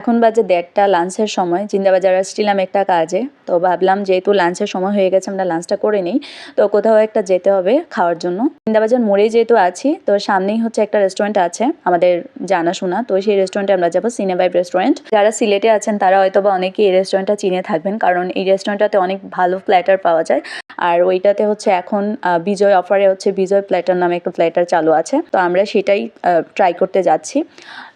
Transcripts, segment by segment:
এখন বাজে 1:30 লাঞ্চের সময়। জিন্দাবাজার আসছিলাম একটা কাজে, তো ভাবলাম যেহেতু লাঞ্চের সময় হয়ে গেছে আমরা লাঞ্চটা করে নিই, তো কোথাও একটা যেতে হবে খাওয়ার জন্য। জিন্দাবাজার মোড়েই যেহেতু আছি, তো সামনেই হচ্ছে একটা রেস্টুরেন্ট আছে আমাদের জানাশোনা, তো সেই রেস্টুরেন্টে আমরা যাবো, সিনেভাইব রেস্টুরেন্ট। যারা সিলেটে আছেন তারা হয়তো বা অনেকেই এই রেস্টুরেন্টটা চিনে থাকবেন, কারণ এই রেস্টুরেন্টটাতে অনেক ভালো প্ল্যাটার পাওয়া যায়। আর ওইটাতে হচ্ছে এখন বিজয় অফারে হচ্ছে বিজয় প্ল্যাটার নামে একটা প্ল্যাটার চালু আছে, তো আমরা সেটাই ট্রাই করতে যাচ্ছি।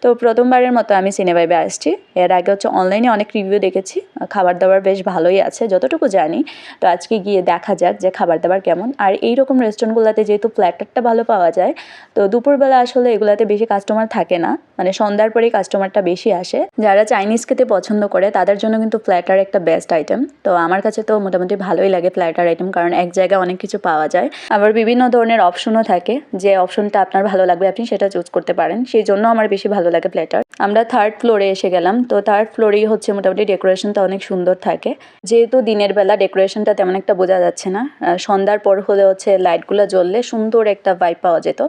তো প্রথমবারের মতো আমি সিনেভাইবে আসছি। এর আগে হচ্ছে অনলাইনে অনেক রিভিউ দেখেছি, খাবার দাবার বেশ ভালোই আছে যতটুকু জানি। তো আজকে গিয়ে দেখা যাক যে খাবার দাবার কেমন। আর এইরকম রেস্টুরেন্টগুলোতে যেহেতু প্ল্যাটারটা ভালো পাওয়া যায়, তো দুপুরবেলা আসলে এগুলাতে বেশি কাস্টমার থাকে না, মানে সন্ধ্যার পরেই কাস্টমারটা বেশি আসে। যারা চাইনিজ খেতে পছন্দ করে তাদের জন্য কিন্তু প্ল্যাটার একটা বেস্ট আইটেম। তো আমার কাছে তো মোটামুটি ভালোই লাগে প্ল্যাটার আইটেম, কারণ এক জায়গায় অনেক কিছু পাওয়া যায়। আবার বিভিন্ন ধরনের অপশনও থাকে, যে অপশনটা আপনার ভালো লাগবে আপনি সেটা চুজ করতে পারেন, সেই জন্য আমার বেশি ভালো লাগে প্ল্যাটার। আমরা 3rd ফ্লোরে এসে গেলাম। তো 3rd ফ্লোরেই হচ্ছে মোটামুটি ডেকোরেশনটা অনেক সুন্দর থাকে, যেহেতু দিনের বেলা ডেকোরেশনটা তেমন একটা বোঝা যাচ্ছে না, সন্ধ্যার পর হলে হচ্ছে লাইটগুলো জ্বললে সুন্দর একটা ভাইব পাওয়া যেত।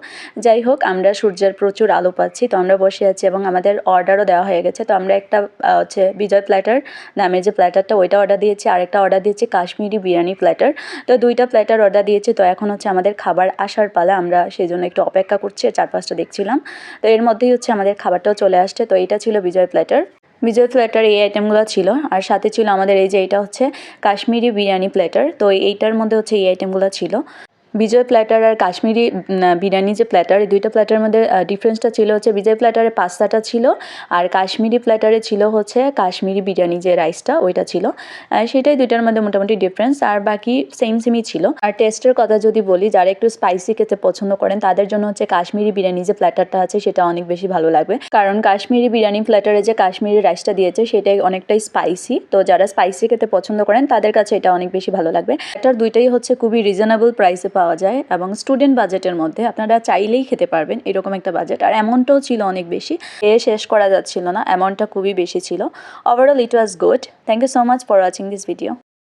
যাই হোক, আমরা সূর্যের প্রচুর আলো পাচ্ছি, তো আমরা বসে আছি এবং আমাদের অর্ডারও দেওয়া হয়ে গেছে। তো আমরা একটা হচ্ছে বিজয় প্ল্যাটার নামের যে প্ল্যাটারটা ওইটা অর্ডার দিয়েছি, আর একটা অর্ডার দিয়েছি কাশ্মীরি বিরিয়ানি প্ল্যাটার। তো 2টা প্ল্যাটার অর্ডার দিয়েছি। তো এখন হচ্ছে আমাদের খাবার আসার পালা, আমরা সেই জন্য একটু অপেক্ষা করছি, 4-5টা দেখছিলাম। তো এর মধ্যেই হচ্ছে আমাদের খাবারটাও চলে আসছে। তো এইটা ছিল বিজয় প্ল্যাটার। বিজয় প্ল্যাটার এই আইটেমগুলো ছিল, আর সাথে ছিল আমাদের এই যে এইটা হচ্ছে কাশ্মীরি বিরিয়ানি প্ল্যাটার। তো এইটার মধ্যে হচ্ছে এই আইটেমগুলো ছিল। বিজয় প্ল্যাটার আর কাশ্মীরি বিরিয়ানি যে প্ল্যাটার, এই 2টা প্ল্যাটারের মধ্যে ডিফারেন্সটা ছিল হচ্ছে বিজয় প্ল্যাটারে পাস্তাটা ছিল, আর কাশ্মীরি প্ল্যাটারে ছিল হচ্ছে কাশ্মীরি বিরিয়ানি যে রাইসটা ওইটা ছিল। সেটাই 2টার মধ্যে মোটামুটি ডিফারেন্স, আর বাকি সেমই ছিল। আর টেস্টের কথা যদি বলি, যারা একটু স্পাইসি খেতে পছন্দ করেন তাদের জন্য হচ্ছে কাশ্মীরি বিরিয়ানি যে প্ল্যাটারটা আছে সেটা অনেক বেশি ভালো লাগবে, কারণ কাশ্মীরি বিরিয়ানি প্ল্যাটারে যে কাশ্মীরি রাইসটা দিয়েছে সেটাই অনেকটাই স্পাইসি। তো যারা স্পাইসি খেতে পছন্দ করেন তাদের কাছে এটা অনেক বেশি ভালো লাগবে। এটার 2টাই হচ্ছে খুবই রিজনেবল প্রাইসে পাওয়া যায়, এবং স্টুডেন্ট বাজেটের মধ্যে আপনারা চাইলেই খেতে পারবেন এরকম একটা বাজেট। আর অ্যামাউন্টটাও ছিল অনেক বেশি, শেষ করা যাচ্ছিল না, অ্যামাউন্টটা খুবই বেশি ছিল। Overall it was good. Thank you so much for watching this video.